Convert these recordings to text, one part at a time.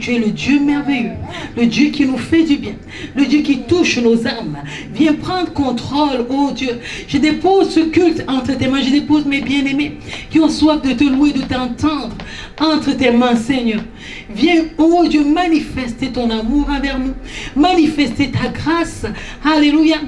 tu es le Dieu merveilleux, le Dieu qui nous fait du bien, le Dieu qui touche nos âmes. Viens prendre contrôle, oh Dieu. Je dépose ce culte entre tes mains, je dépose mes bien-aimés qui ont soif de te louer, de t'entendre entre tes mains, Seigneur. Viens, oh Dieu, manifester ton amour envers nous, manifester ta grâce. Alléluia.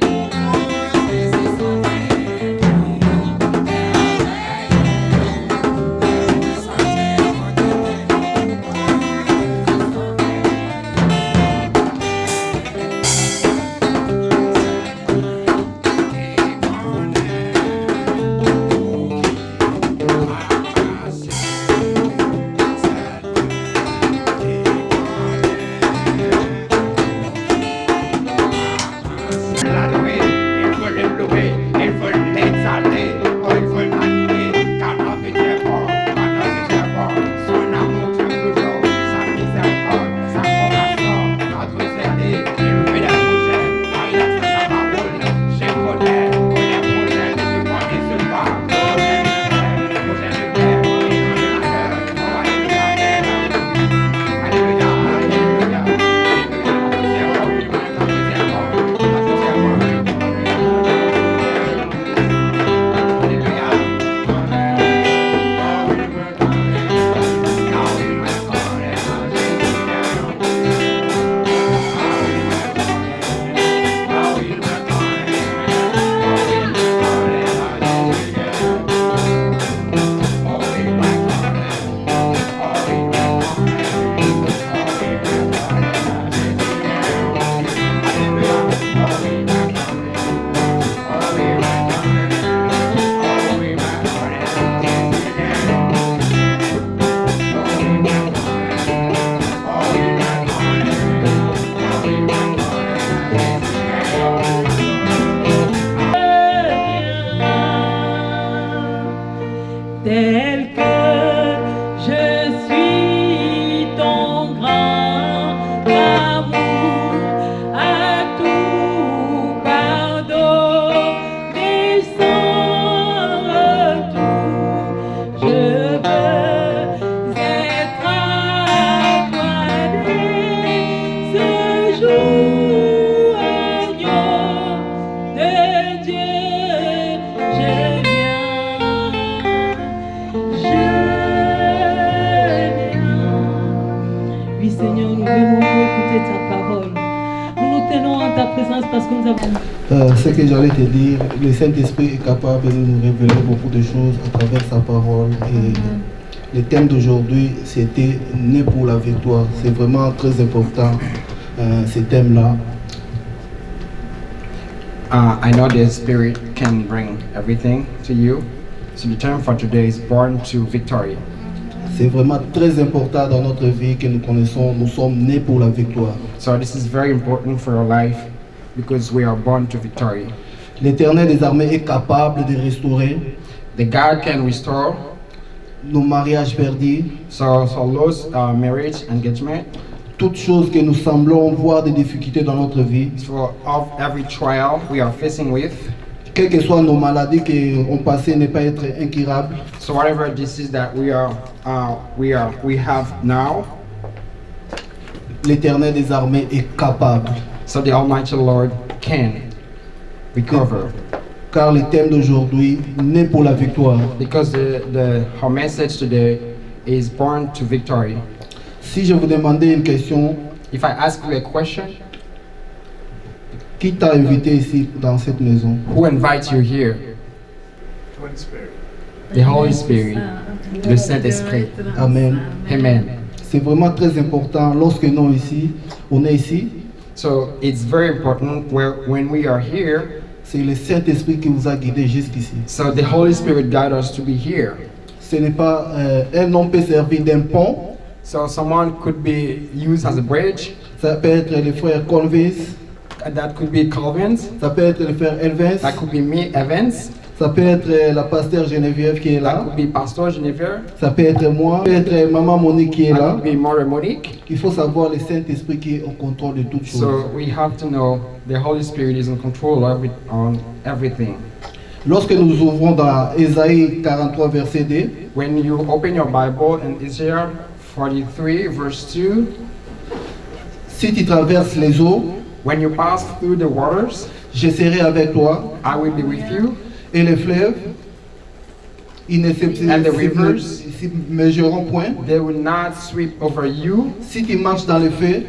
Ce que j'allais te dire, le Saint-Esprit est capable de nous révéler beaucoup de choses à travers sa parole. Et le thème d'aujourd'hui, c'était né pour la victoire. C'est vraiment très important, ce thème-là. I know the Spirit can bring everything to you. So the term for today is born to victory. C'est vraiment très important dans notre vie que nous connaissons, nous sommes nés pour la victoire. So this is very important for your life because we are born to victory. L'Éternel des armées est capable de restaurer The God can restore nos mariages perdus, so lost marriage, engagement, toutes choses que nous semblons voir des difficultés dans notre vie, for of every trial we are facing with. quelles que soient nos maladies qu'on passé ne pas être incurables. So whatever disease that we have now, L'Éternel des armées est capable. so the Almighty Lord can recover. Car le thème d'aujourd'hui, né pour la victoire. Because our message today is born to victory. Si je vous demandais une question, If I ask you a question, qui t'a invité ici dans cette maison? who invites you here? The Holy Spirit, le Saint-Esprit. Amen. Amen. C'est vraiment très important lorsque nous ici, on est ici, So it's very important when we are here. c'est le Saint-Esprit qui vous a guidé jusqu'ici. So the Holy Spirit guide us to be here. Ce n'est pas un homme peut servir d'un pont. So someone could be used as a bridge. Ça peut être le frère Colvis, That could be Calvin's. ça peut être le frère Elvins, That could be me, Evans. ça peut être la pasteur Geneviève qui est That là, could be Pastor Genevieve. ça peut être moi, ça peut être maman Monique qui est That là. could be Mother Monique. Il faut savoir le Saint-Esprit qui est au contrôle de toutes choses. So we have to know the Holy Spirit is in control on everything. Lorsque nous ouvrons dans Ésaïe 43 verset 2, When you open your Bible in Isaiah 43 verse 2, Si tu traverses les eaux, when you pass through the waters, je serai avec toi. I will be with you. Et les fleuves, ils ne And the rivers, s'immergeront point. they will not sweep over you. Si tu marches dans le feu,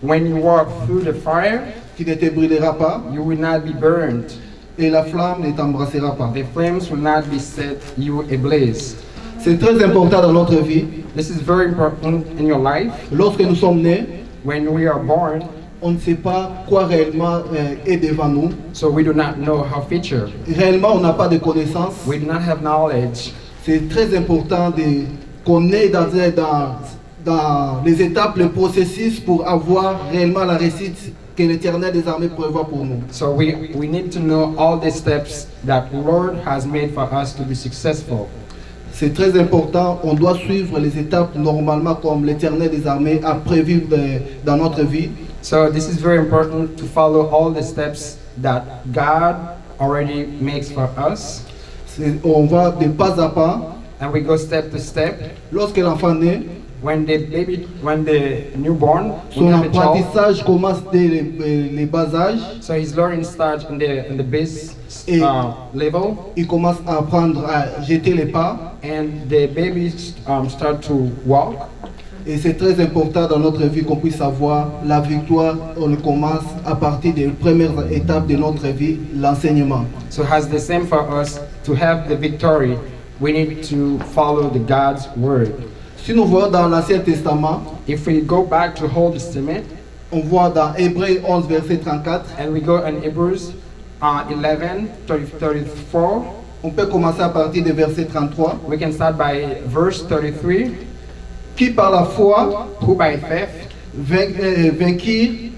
When you walk through the fire, tu ne te brûleras pas. you will not be burned. Et la flamme ne t'embrassera pas. The flames will not be set you ablaze. C'est très important dans notre vie. This is very important in your life. Lorsque nous sommes nés, When we are born, on ne sait pas quoi réellement est devant nous. so we do not know our future. Réellement, on n'a pas de connaissances. We do not have knowledge. C'est très important qu'on ait dans les étapes, le processus pour avoir réellement la réussite que l'Éternel des armées prévoit pour nous. So we need to know all the steps that the Lord has made for us to be successful. C'est très important, on doit suivre les étapes normalement comme l'Éternel des armées a prévu dans notre vie. So this is very important to follow all the steps that God already makes for us. On va de pas à pas. And we go step to step. Lorsque l'enfant naît, When the newborn, son when you have a child, apprentissage commence dès les bas âges. so his learning starts in the base Et level, il commence à apprendre à jeter les pas. and the babies start to walk. Et c'est très important dans notre vie qu'on puisse savoir la victoire. On commence à partir des premières étapes de notre vie, l'enseignement. So has the same for us. To have the victory, we need to follow the God's word. Si nous voyons dans l'Ancien Testament, If we go back to Old Testament on voit dans Hébreux 11, verset 34, and we go in Hebrews 11, 34, on peut commencer à partir du verset 33, we can start by verse 33. qui par la foi Who by faith vainquirent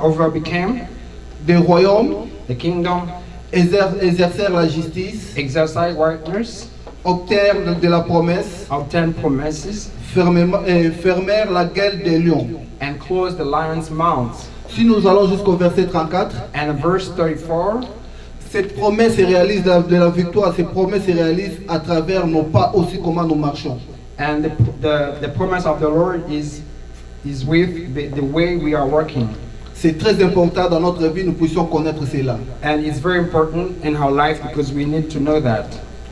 overcame des royaumes, the kingdom, exercèrent la justice, exercised righteousness, obtinrent de la promesse, obtained promises, fermèrent la gueule des lions. and closed the lion's mouth. Si nous allons jusqu'au verset 34, And verse 34, cette promesse se réalise de la victoire, cette promesse se réalise à travers nos pas aussi comment nous marchons. and the promise of the Lord is with the way we are working. C'est très important dans notre vie, nous puissions connaître cela. And it's very important in our life because we need to know that.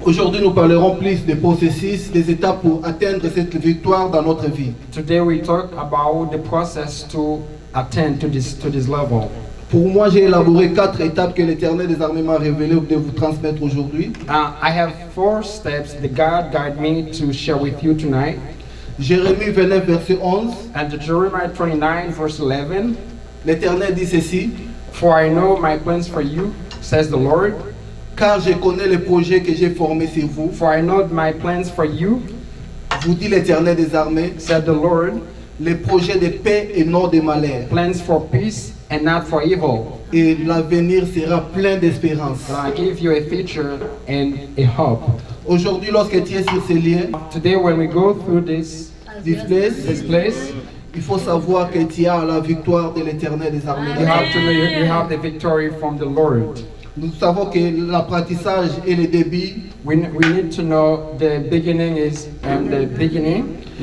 Aujourd'hui, nous parlerons plus des processus, des étapes pour atteindre cette victoire dans notre vie. Today we talk about the process to attain to this level. Pour moi, j'ai élaboré 4 étapes que l'Éternel des armées m'a révélées de vous transmettre aujourd'hui. I have 4 steps that God guided me to share with you tonight. Jérémie 29, verset 11. And to Jeremiah 29, verse 11, L'Éternel dit ceci: For I know my plans for you, says the Lord. car je connais les projets que j'ai formés sur vous, For I know my plans for you, vous dit l'Éternel des armées, said the Lord, les projets de paix et non de malheur. plans for peace and not for evil. Et l'avenir sera plein d'espérance. And I give you a future and a hope. Aujourd'hui, lorsque tu es sur ces liens, Today when we go through this place, il faut savoir que tu as la victoire de l'Éternel des armées. you have to know you have the victory from the Lord. Nous savons que l'apprentissage et le débit, We need to know the beginning is and the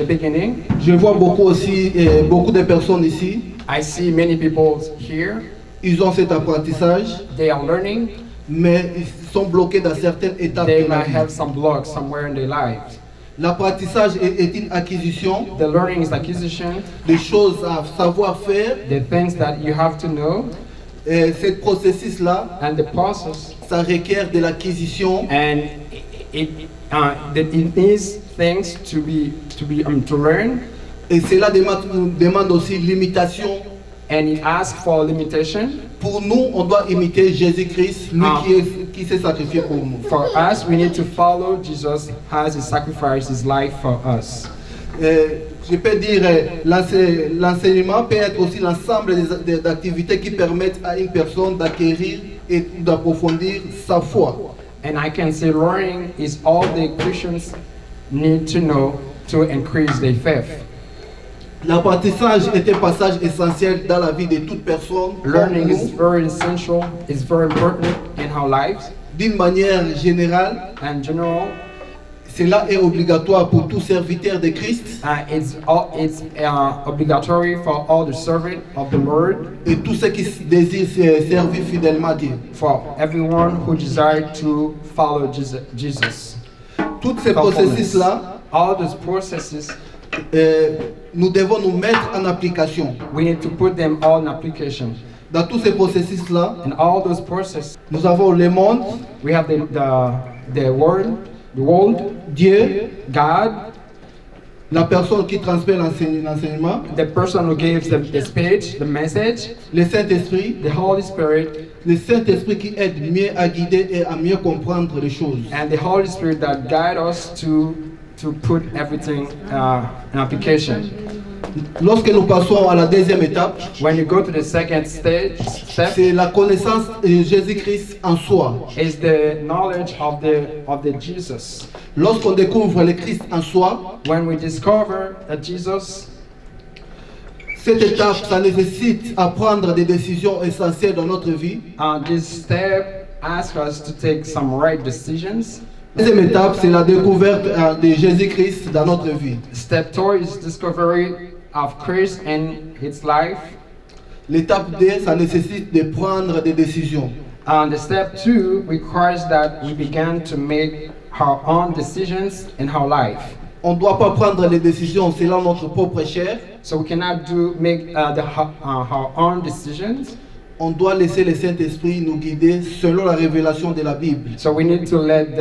beginning. je vois beaucoup aussi, beaucoup de personnes ici, I see many people here, ils ont cet apprentissage, they are learning, mais ils sont bloqués dans certaines étapes they de la might vie. have some blocks somewhere in their lives. L'apprentissage est une acquisition The learning is acquisition, des choses à savoir faire. the things that you have to know, Et ce processus-là, and the process, ça requiert de l'acquisition. and it needs things to learn, Et cela demande aussi l'imitation. and it asks for limitation. Pour nous, on doit imiter Jésus-Christ, lui Ah. qui s'est sacrifié pour nous. For us, we need to follow Jesus as he sacrificed his life for us. Je peux dire, l'enseignement peut être aussi l'ensemble des activités qui permettent à une personne d'acquérir et d'approfondir sa foi. And I can say learning is all the Christians need to know to increase their faith. L'apprentissage est un passage essentiel dans la vie de toute personne. comme Learning nous. is very essential, it's very important in our lives. D'une manière générale, And general, Cela est obligatoire pour tout serviteur de Christ It's obligatory for all the servant of the Lord, et tous ceux qui désirent servir fidèlement à Dieu. for everyone who desire to follow Jesus. Tous ces processus-là, All those processes, nous devons nous mettre en application. we need to put them all in application. Dans tous ces processus-là, In all those processes, nous avons le monde, we have the world, Dieu, God, la personne qui transmet l'enseignement, the person who gives the speech, the message, le Saint-Esprit, the Holy Spirit, le Saint-Esprit qui aide mieux à guider et à mieux comprendre les choses. and the Holy Spirit that guide us to put everything in application. Lorsque nous passons à la deuxième étape, When you go to the second step, c'est la connaissance de Jésus-Christ en soi. is the knowledge of the Jesus. Lorsqu'on découvre le Christ en soi, When we discover that Jesus, cette étape, ça nécessite à prendre des décisions essentielles dans notre vie. this step asks us to take some right decisions. La deuxième étape, c'est la découverte de Jésus-Christ dans notre vie. Step 2 is discovery of Christ and His life. L'étape D, ça nécessite de prendre des décisions. And the step 2 requires that we begin to make our own decisions in our life. On ne doit pas prendre les décisions selon notre propre chair. So we cannot make our own decisions. On doit laisser le Saint-Esprit nous guider selon la révélation de la Bible. So we need to let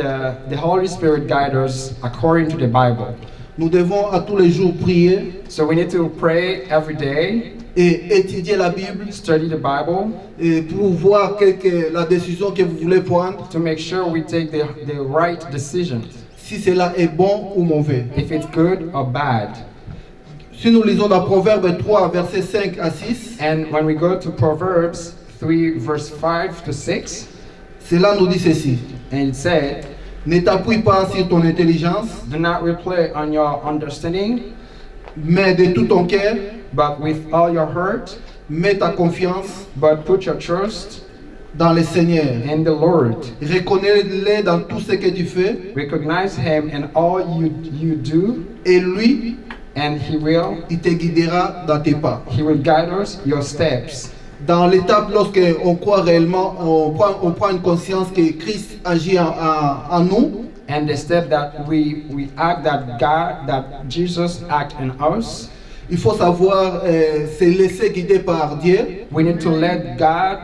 the Holy Spirit guide us according to the Bible. Nous devons à tous les jours prier So we need to pray every day, et étudier la Bible study the Bible, et pour voir quelle est la décision que vous voulez prendre, to make sure we take the right decisions, si cela est bon ou mauvais. if it's good or bad. Si nous lisons dans Proverbe 3, versets 5 à 6, And when we go to Proverbs 3, verse 5 to 6, cela nous dit ceci. and it said, Ne t'appuie pas sur ton intelligence, do not rely on your understanding, mais de tout ton cœur, but with all your heart, mets ta confiance but put your trust dans le Seigneur. in the Lord. Reconnais-le dans tout ce que tu fais, Recognize Him in all you do, et lui, and He will il te guidera dans tes pas. guide us your steps. Dans l'étape, lorsqu'on croit réellement, on prend une conscience que Christ agit en nous, And the step that we act that Jesus act in us, il faut savoir se laisser guider par Dieu, we need to let God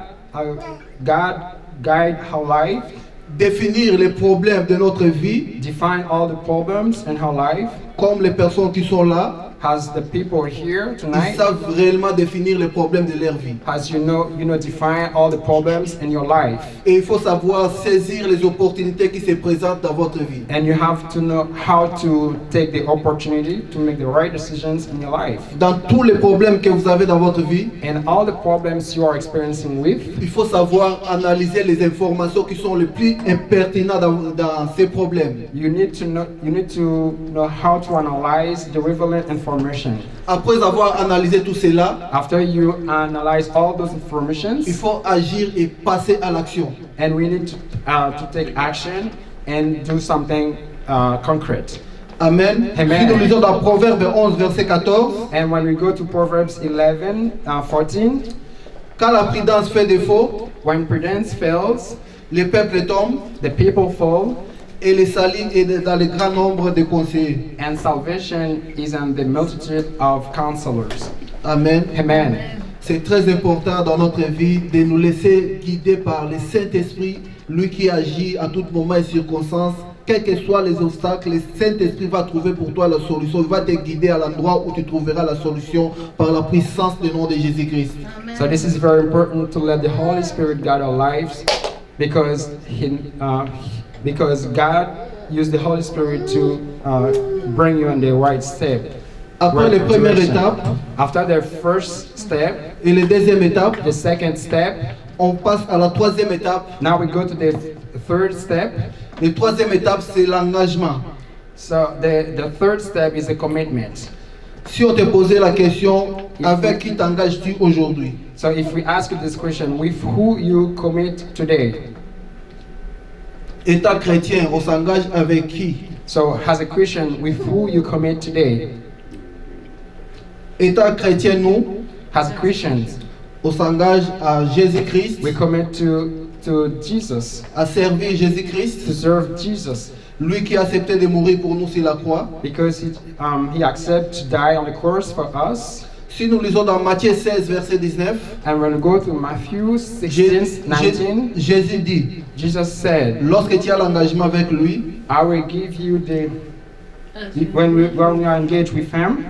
guide our life, définir les problèmes de notre vie, define all the problems in our life. comme les personnes qui sont là, As the people here ils tonight, savent réellement définir les problèmes de leur vie. as you know, define all the problems in your life. Et il faut savoir saisir les opportunités qui se présentent dans votre vie. And you have to know how to take the opportunity to make the right decisions in your life. Dans tous les problèmes que vous avez dans votre vie, And all the problems you are experiencing with, il faut savoir analyser les informations qui sont les plus impertinentes dans ces problèmes. you need to know how to analyze the relevant information. Après avoir analysé tout cela, After you analyze all those informations, il faut agir et passer à l'action. and we need to take action and do something concrete. Amen. Amen. Si nous lisons dans Proverbe 11, verset 14, And when we go to Proverbs 11:14, quand la prudence fait défaut, when prudence fails, le peuple tombe the people fall, et les salis est dans le grand nombre de conseillers. and salvation is in the multitude of counselors. Amen. Amen. C'est très important dans notre vie de nous laisser guider par le Saint-Esprit, lui qui agit à tout moment et circonstance. Quels que soient les obstacles, le Saint-Esprit va trouver pour toi la solution. Il va te guider à l'endroit où tu trouveras la solution par la puissance du nom de Jésus-Christ. So this is very important to let the Holy Spirit guide our lives, because God used the Holy Spirit to bring you on the right step. Après right les premières direction. étapes After the first step, et les deuxièmes étapes, the second step, on passe à la troisième étape. now we go to the third step. La troisième étape, c'est l'engagement. So the third step is a commitment. Si on te posait la question, avec qui t'engages-tu aujourd'hui? So if we ask you this question, with who you commit today? État chrétien, on s'engage avec qui? So, as a Christian, with who you commit today, Étant chrétien, nous, as Christians, on s'engage à Jésus-Christ, we commit to Jesus, à servir to Jésus-Christ, serve Jesus, lui qui a accepté de mourir pour nous sur la croix. because he accepted to die on the cross for us. Si nous lisons dans Matthieu 16, verset 19, And when we go to Matthew 16, 19, Jésus dit, Jesus said, lorsque tu as l'engagement avec lui, I will give you when we are engaged with him,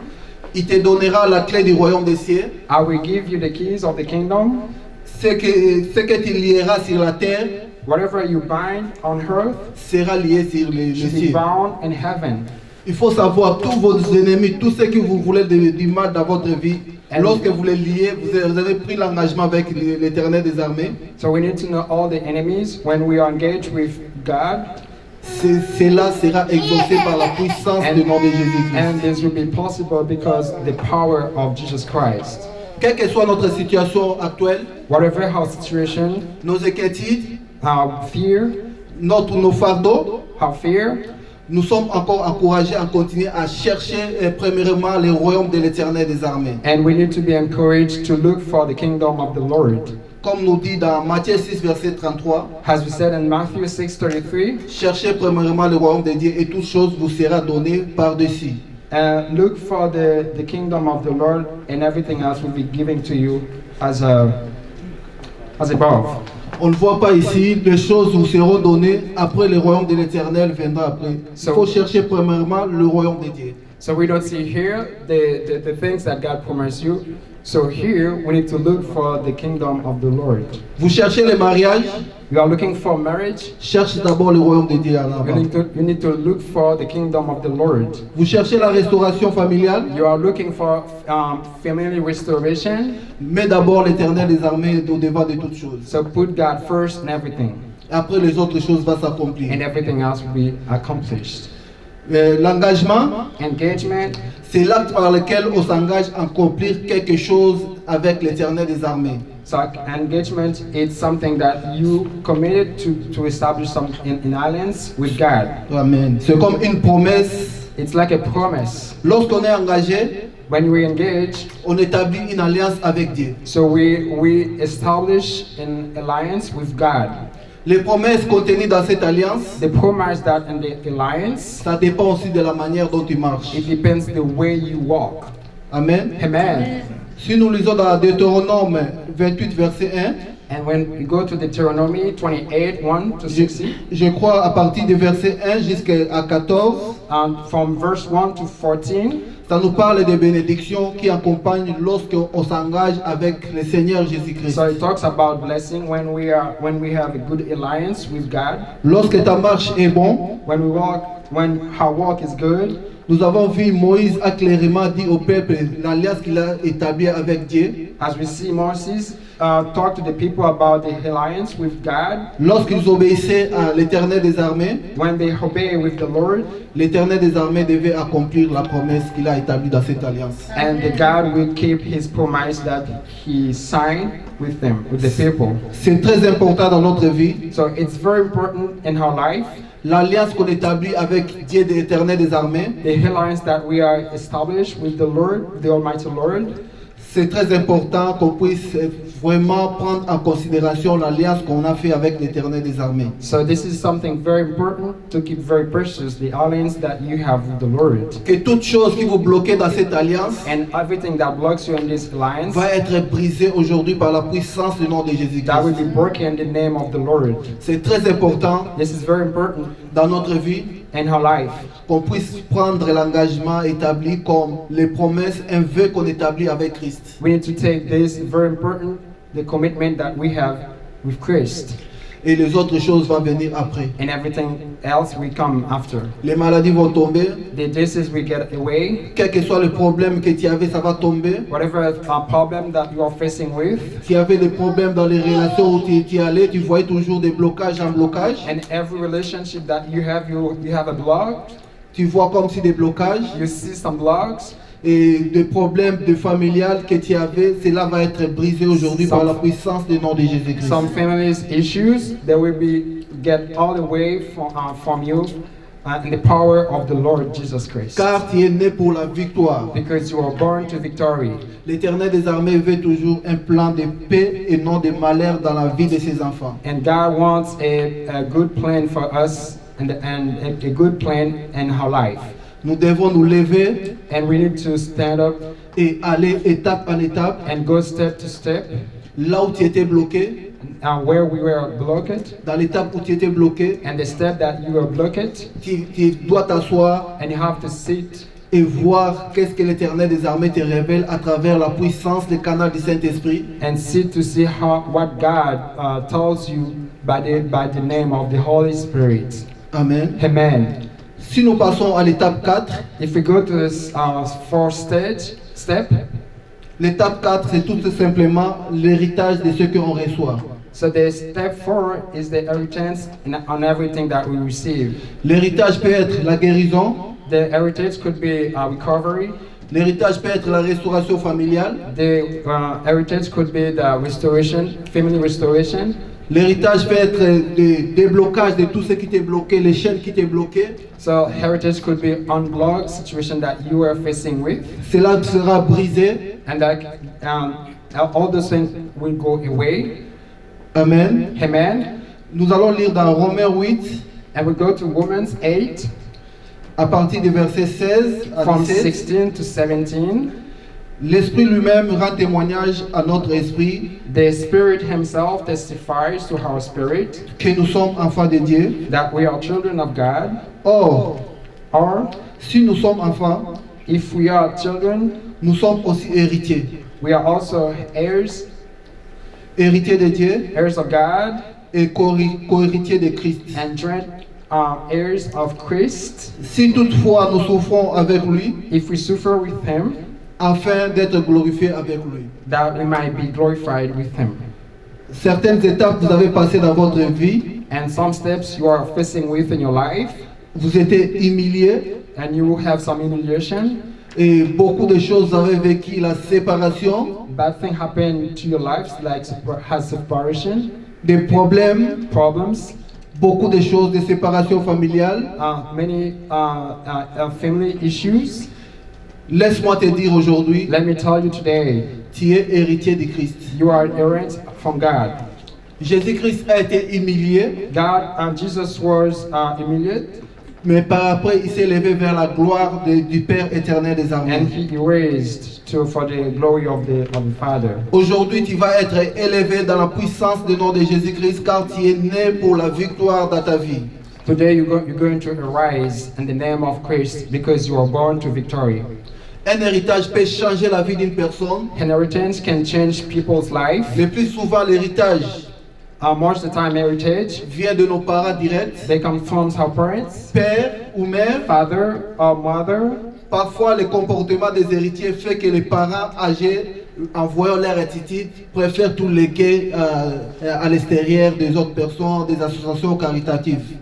il te donnera la clé du royaume des cieux. I will give you the keys of the kingdom. Ce que tu lieras sur la terre Whatever you bind on earth sera lié sur les should be cieux. bound in heaven. Il faut savoir, tous vos ennemis, tous ceux que vous voulez du mal dans votre vie, lorsque vous les liez, vous avez pris l'engagement avec l'Éternel des armées. So we need to know all the enemies when we are engaged with God, Cela sera exaucé par la puissance du nom de Jésus-Christ. and this will be possible because the power of Jesus Christ. Quelle que soit notre situation actuelle, Whatever our situation, nos inquiétudes, our fear, nos fardeaux, our fear, nous sommes encore encouragés à continuer à chercher premièrement le royaume de l'Éternel des armées. and we need to be encouraged to look for the kingdom of the Lord. Comme nous dit dans Matthieu 6, verset 33, As we said in Matthew 6:33, cherchez premièrement le royaume de Dieu et toutes choses vous sera données par-dessus. look for the kingdom of the Lord, and everything else will be given to you as above. On ne voit pas ici, les choses vous seront données après le royaume de l'Éternel viendra après. Il faut chercher premièrement le royaume de Dieu. So we don't see here the things that God promised you. So here we need to look for the kingdom of the Lord. Vous cherchez le mariage, You are looking for marriage. cherche d'abord le royaume de Dieu en avant. You need to look for the kingdom of the Lord. Vous cherchez la restauration familiale, You are looking for family restoration. mais d'abord l'Éternel des armées est au devant de toutes choses. So put God first in everything, Après les autres choses vont s'accomplir. and everything else will be accomplished. L'engagement, Engagement, c'est l'acte par lequel on s'engage à accomplir quelque chose avec l'Éternel des armées. so engagement is something that you committed to establish some in alliance with God. Amen. C'est comme une promesse. It's like a promise. Lorsqu'on est engagé, When we engage, on établit une alliance avec Dieu. so we establish an alliance with God. Les promesses contenues dans cette alliance, The promise that in the alliance, ça dépend aussi de la manière dont tu marches. it depends the way you walk. Amen. Amen. Si nous lisons dans Deutéronome 28, verset 1, And when we go to Deuteronomy 28, 1 to 6, je crois à partir du verset 1 jusqu'à 14, from verse 1 to 14, ça nous parle des bénédictions qui accompagnent lorsqu'on s'engage avec le Seigneur Jésus-Christ. so it talks about blessing when we have a good alliance with God. Lorsque ta marche est bonne, When our walk is good, nous avons vu Moïse a clairement dit au peuple l'alliance qu'il a établie avec Dieu. as we see Moses talk to the people about the alliance with God. Lorsqu'ils obéissaient à l'Éternel des armées, When they obey with the Lord, l'Éternel des armées devait accomplir la promesse qu'il a établie dans cette alliance. and the God will keep his promise that he signed with them, with the people. C'est très important dans notre vie. So it's very important in our life, L'alliance qu'on établit avec Dieu de l'Éternel des armées, the alliance that we are established with the Lord, the Almighty Lord. c'est très important qu'on puisse vraiment prendre en considération l'alliance qu'on a fait avec l'Éternel des armées. So this is something very important to keep very precious, the alliance that you have with the Lord. Que toute chose qui vous bloque dans cette alliance And everything that blocks you in this alliance, va être brisée aujourd'hui par la puissance du nom de that will Jésus-Christ. be broken in the name of the Lord. C'est très important This is very important dans notre vie in our life, qu'on puisse prendre l'engagement établi comme les promesses, un vœu qu'on établit avec Christ. we need to take this very important, the commitment that we have with Christ, Et les autres choses vont venir après. and everything else will come after. Les maladies vont tomber. The disease will get away. Quel que soit le problème que tu avais, ça va tomber. Whatever problem that you are facing with, Tu avais des problèmes dans les relations où tu allais, tu voyais toujours des blocages en blocage. and every relationship that you have a block. Tu vois comme si des blocages You see some blocks. et des problèmes de familial que tu avais, cela va être brisé aujourd'hui par la puissance du nom de Jésus-Christ. Some families issues, they will be get all the way from you in the power of the Lord Jesus Christ. Car tu es né pour la victoire. Because you are born to victory. L'Éternel des armées veut toujours un plan de paix et non de malheur dans la vie de ses enfants. And God wants a good plan for us and a good plan in our life. Nous devons nous lever And we need to stand up et aller étape en étape. and go step to step. Là où tu étais bloqué, Where we were blocked, dans l'étape où tu étais bloqué, and the step that you were blocked, tu dois t'asseoir and you have to sit et voir qu'est-ce que l'Éternel des armées te révèle à travers la puissance des canaux du Saint-Esprit. and sit to see what God tells you by the name of the Holy Spirit. Amen. Amen. Si nous passons à l'étape 4, If we go to this fourth step, l'étape 4, c'est tout simplement l'héritage de ce qu'on reçoit. so the step 4 is the inheritance on everything that we receive. L'héritage peut être la guérison, The heritage could be recovery. l'héritage peut être la restauration familiale, The heritage could be the restoration, family restoration. l'héritage peut être le déblocage de tout ce qui t'est bloqué, les chaînes qui t'est bloqué. So heritage could be unblocked situation that you are facing with, Cela sera brisé. and that all those things will go away. Amen. Amen. Nous allons lire dans Romains 8, And we go to Romans 8 à partir du verset 16 à from 17. 16 to 17. L'Esprit lui-même rend témoignage à notre esprit The Spirit Himself testifies to our spirit que nous sommes enfants de Dieu. that we are children of God. Or, Or, si nous sommes enfants, if we are children, nous sommes aussi héritiers. we are also heirs, Héritiers de Dieu heirs of God, et co-héritiers de Christ. and joint heirs of Christ. Si toutefois nous souffrons avec lui, If we suffer with Him, afin d'être glorifiés avec lui. that we might be glorified with Him. Certaines étapes vous avez passées dans votre vie, And some steps you are facing with in your life, vous étiez humiliés and you will have some humiliation. et beaucoup de choses vous avez vécu, la séparation, Bad thing happen to your lives, like has separation, des problèmes, problems, beaucoup de choses, de séparation familiale. many family issues. Laisse-moi te dire aujourd'hui, Let me tell you today, tu es héritier de Christ. you are inherent from God. Jésus-Christ a été humilié, Jesus was humiliated, mais par après il s'est levé vers la gloire du Père éternel des armées. and He raised for the glory of the Father. Aujourd'hui, tu vas être élevé dans la puissance du nom de Jésus-Christ car tu es né pour la victoire dans ta vie. Today you're going to arise in the name of Christ because you are born to victory. Un héritage peut changer la vie d'une personne. Inheritance can change people's life. Le plus souvent, l'héritage Most of the time, heritage, vient de nos parents directs, they come from our parents, père ou mère. father or mother. Parfois, le comportement des héritiers fait que les parents âgés, en voyant leur attitude, préfèrent tout léguer à l'extérieur des autres personnes, des associations caritatives.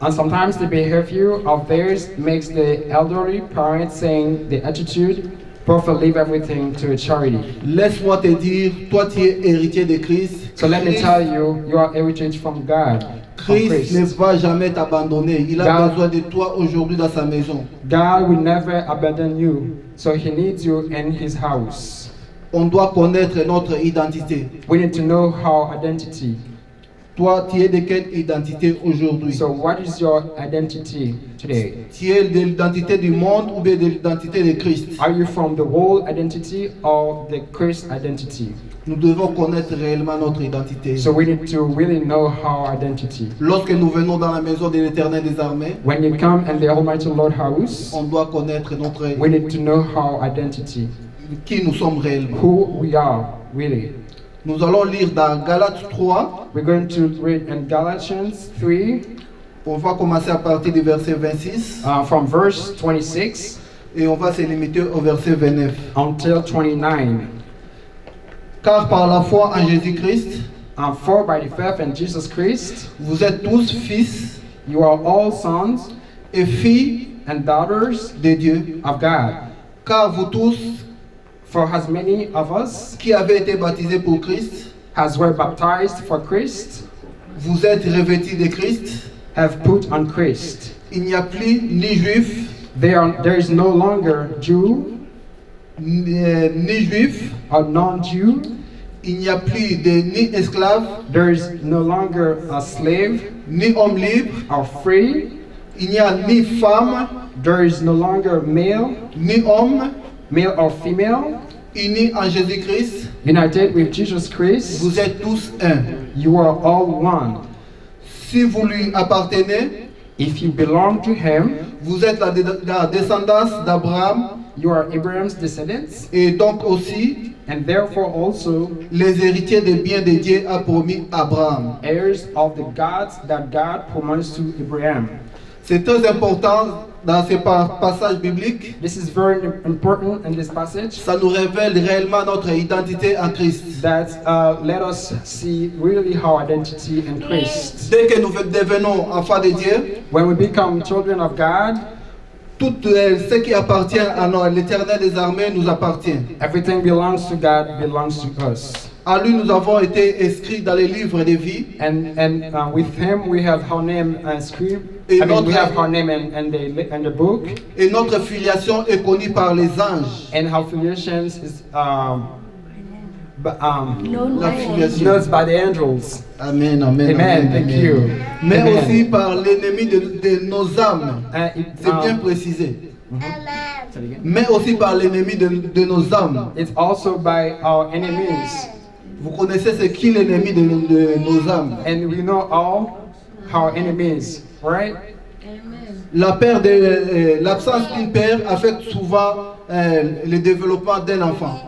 And sometimes the behavior of theirs makes the elderly parents saying the attitude, prefer leave everything to a charity. Laisse-moi te dire, toi tu es héritier de Christ. So let me tell you, you are heritage from God. From Christ ne Christ. va jamais t'abandonner. Il a God- besoin de toi aujourd'hui dans sa maison. God will never abandon you, so He needs you in His house. On doit connaître notre identité. We need to know our identity. Toi, tu es de quelle identité aujourd'hui? So what is your identity today? Tu es de l'identité du monde ou bien de l'identité de Christ? Are you from the world identity or the Christ identity? Nous devons connaître réellement notre identité. So we need to really know our identity. Lorsque nous venons dans la maison de l'Éternel des armées, When you come in the Almighty Lord house, on doit connaître notre we need to know our identity, qui nous sommes réellement. who we are really. Nous allons lire dans Galates 3. We're going to read in Galatians 3 On va commencer à partir du verset 26 from verse 26 et on va se limiter au verset 29. until 29. Car par la foi en Jésus-Christ, For by the faith in Jesus Christ, vous êtes tous fils you are all sons et filles and daughters de Dieu. of God. Car vous tous For as many of us qui avez été baptisés pour Christ, as were baptized for Christ vous êtes revêtus de Christ. have put on Christ. Il n'y a plus ni juif, There is no longer Jew ni juif. or non-Jew. Il n'y a plus ni esclave, There is no longer a slave ni homme libre. or free. Il n'y a ni femme, There is no longer male ni homme, or female. unis en Jésus-Christ. United with Jesus Christ, Vous êtes tous un. you are all one. Si vous lui appartenez, If you belong to Him, vous êtes la descendance d'Abraham you are Abraham's descendants, et donc aussi and therefore also les héritiers des biens de Dieu a promis à Abraham. heirs of the gods that God promised to Abraham. C'est très important dans ces passages bibliques. This is very important in this passage Ça nous révèle réellement notre identité en Christ. that let us see really our identity in Christ. Dès que nous devenons enfants de Dieu, When we become children of God, tout ce qui appartient à l'Éternel des armées nous appartient. everything belongs to God, belongs to us. À lui, nous avons été inscrits dans les livres de vie. And with Him we have our name inscribed. Et I mean, we notre- have our name in the book, Et notre filiation est connue par les anges. and our filiations is La filiation. known by the angels. Amen, amen, Amen, thank you. Mais Amen. aussi par l'ennemi de nos âmes. C'est bien précisé. Mais aussi par l'ennemi de nos âmes. It's also by our enemies, Vous connaissez ce qui est l'ennemi de nos âmes. and we know all our enemies, right? L'absence d'une père affecte souvent le développement d'un enfant.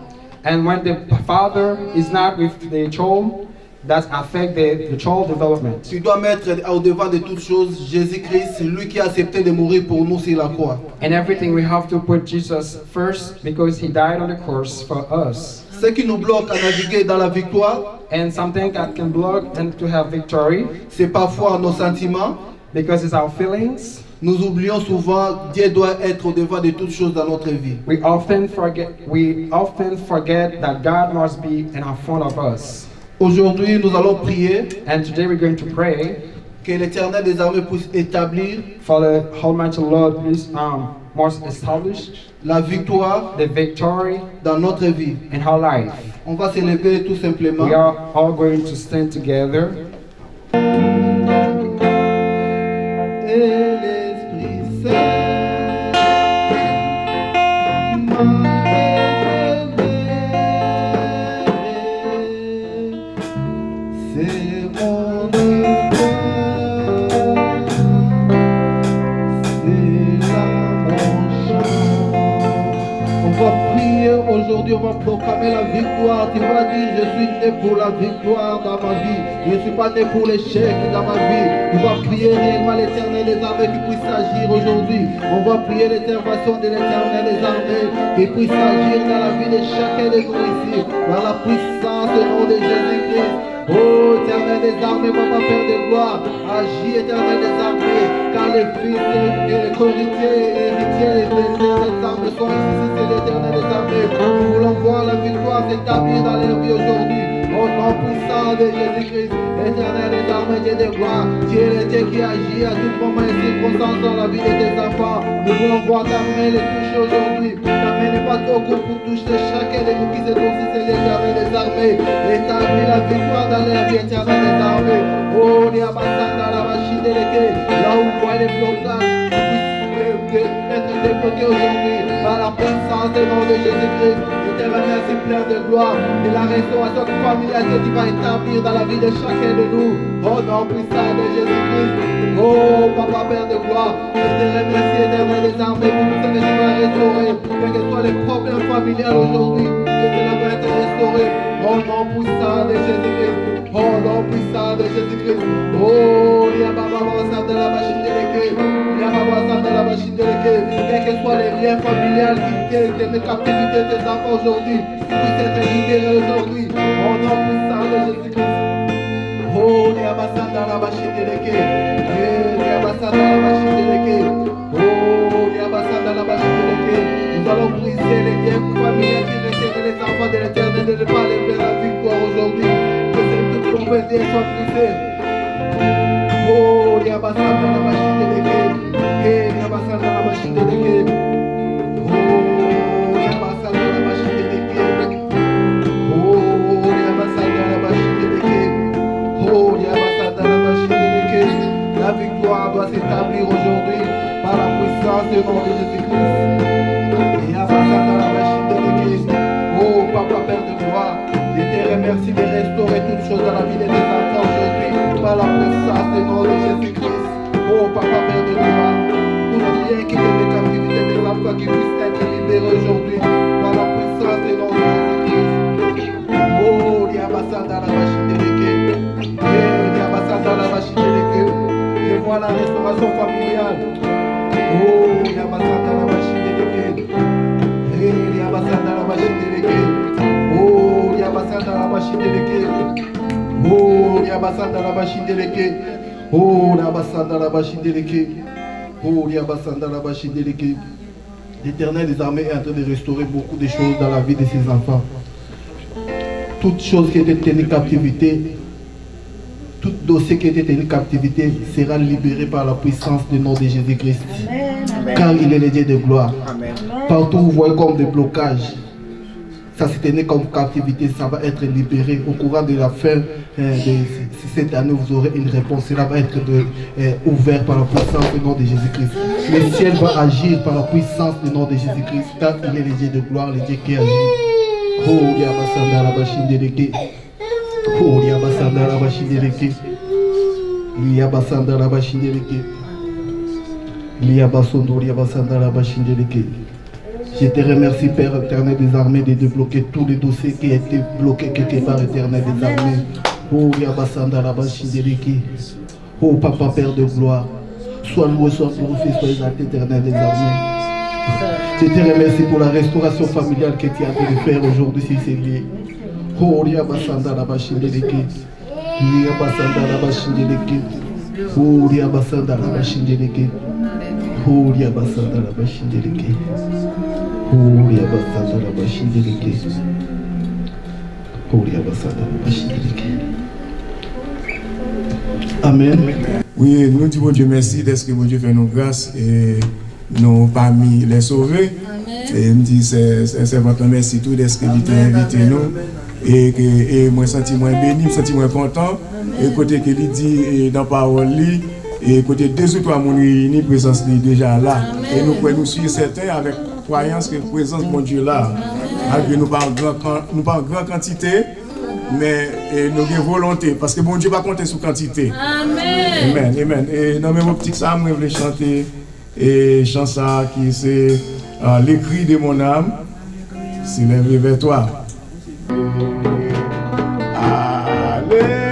And when the father is not with the child, that affect the child development. Tu dois mettre au devant de toutes choses Jésus-Christ, lui qui a accepté de mourir pour nous sur la croix. And everything we have to put Jesus first because He died on the cross for us. Ce qui nous bloque à naviguer dans la victoire, And something that can block and to have victory c'est parfois nos sentiments. because it's our feelings. Nous oublions souvent Dieu doit être au devant de toutes choses dans notre vie. We often forget that God must be in front of us. Aujourd'hui, nous allons prier And today we're going to pray que l'Éternel des armées puisse établir for the Almighty Lord, please must establish la victoire the victory dans notre vie. in our life. On va se lever tout simplement. We are all going to stand together. Et l'Esprit Saint m'a révélé. C'est mon histoire, c'est là mon chant. On va prier aujourd'hui, on va proclamer la victoire. Tu vas dire, je suis né pour la victoire dans ma vie. Je ne suis pas né pour l'échec dans ma vie. On va prier réellement l'Éternel des armées qui puisse agir aujourd'hui. On va prier l'intervention de l'Éternel des armées qui puisse agir dans la vie de chacun de nous ici. Dans la puissance du nom de Jésus-Christ. Oh, Éternel des armées, Papa Père de gloire, agis, Éternel des armées, car les fils et les co-héritiers et héritiers des armées sont ici, c'est l'Éternel des armées. Nous voulons voir la victoire s'établir dans leur vie aujourd'hui. Au nom puissant de Jésus-Christ, Éternel des armées, Dieu de gloire, tu es le Dieu qui agit à tout moment et circonstance dans la vie de tes enfants. Nous voulons voir ta main les toucher aujourd'hui. Ta main n'est pas trop courte pour toucher chacun de nous qui se trouve ici, c'est l'Éternel des armées. Établis la victoire dans leur vie, Éternel des armées. Oh, les abassants dans la machine de l'équipe, là où on voit les blocages, puissent être débloqués aujourd'hui par la puissance du nom de Jésus-Christ. Éternel, merci plein de gloire et la restauration familiale que tu vas établir dans la vie de chacun de nous. Au nom puissant de Jésus-Christ. Oh, Papa Père de gloire, je te remercie, Éternel des armées, pour tout ce que tu vas restaurer. Quels que soient les problèmes familiales aujourd'hui, que cela va être restauré. Au nom puissant de Jésus-Christ. Au nom puissant de Jésus-Christ. Oh, il y a Baba de la machine de l'équipe. Il y a Baba de la machine de l'équipe. Quels que soient les liens familiales qui tiennent les captivités de tes enfants aujourd'hui, puissent être libérés aujourd'hui. Au nom puissant de Jésus-Christ. Oh, il y a Baba de la machine de l'équipe. Il y a Baba de la machine de l'équipe. Oh, il y a Baba de la machine de l'équipe. Nous allons briser les liens familiales qui retiennent les enfants de l'Éternel de ne pas aller vers la victoire aujourd'hui. Que cette compagnie soit brisée. Oh, il y a Baba de la machine de l'équipe. La victoire doit s'établir aujourd'hui par la puissance du nom de Jésus-Christ. Oh, Papa, Père de gloire, je te remercie de restaurer toutes choses dans la vie de tes enfants aujourd'hui par la puissance du nom de Jésus-Christ. Oh, Papa, Père de gloire, tout le bien qui est de captivité des enfants qui puissent être libérés aujourd'hui par la puissance du nom de Jésus-Christ. Oh, Liabasanda la machine de l'équipe. Liabasanda la machine de l'équipe. Je vois la restauration familiale. Oh, Liabasanda la machine de l'équipe. Liabasanda la machine de l'équipe. Oh, Liabasanda la machine de l'équipe. Oh, Liabasanda la machine de l'équipe. Oh, Liabasanda la machine de l'équipe. Oh, Liabasanda la machine de l'équipe. L'Éternel des armées est en train de restaurer beaucoup de choses dans la vie de ses enfants. Toute chose qui était tenue captivité, tout dossier qui était tenu captivité sera libéré par la puissance du nom de Jésus-Christ. Car il est le Dieu de gloire. Amen. Partout où vous voyez comme des blocages, ça s'est tenu comme captivité, ça va être libéré. Au courant de la fin de cette année, vous aurez une réponse. Cela va être ouvert par la puissance du nom de Jésus-Christ. Le ciel va agir par la puissance du nom de Jésus-Christ. Car il est le Dieu de gloire, le Dieu qui agit. Oh, Liabasanda la machine de l'équipe. Oh, Liabasanda la machine de l'équipe. Liabasanda la machine de l'équipe. Liabasondo, Liabasanda la machine de l'équipe. Je te remercie, Père éternel des armées, de débloquer tous les dossiers qui étaient bloqués quelque part, éternel des armées. Oh, Liabasanda la machine de l'équipe. Oh, Papa, Père de gloire. Sois loué, sois glorifié, sois exalté, éternel des armées. Je te remercie pour la restauration familiale que tu as de faire aujourd'hui, si c'est lié. Oh, Liabasanda la machine de l'équipe. Liabasanda la machine de l'équipe. Oh, Liabasanda la machine de l'équipe. Oh, Liabasanda la machine de l'équipe. Oh, Liabasanda la machine de l'équipe. Oh, Liabasanda la machine de l'équipe. Amen. Oui, nous disons Dieu merci d'être que mon Dieu fait nos grâces et nous parmi les sauvés. Et me dit c'est votre merci tout d'être que vous avez invité nous et moi senti moins béni, senti moins content et côté que il dit dans parole li et côté deux ou trois monde réunis présence est déjà là et nous pouvons nous suivre certains avec croyance que présence mon Dieu là malgré nous pas en grande quantité mais nous avons volonté parce que mon Dieu va compter sur quantité. Amen. Amen. Amen. Et dans mes optiques ça moi je voulais chanter et chanson qui c'est les cris de mon âme s'élève vers toi. Alléluia.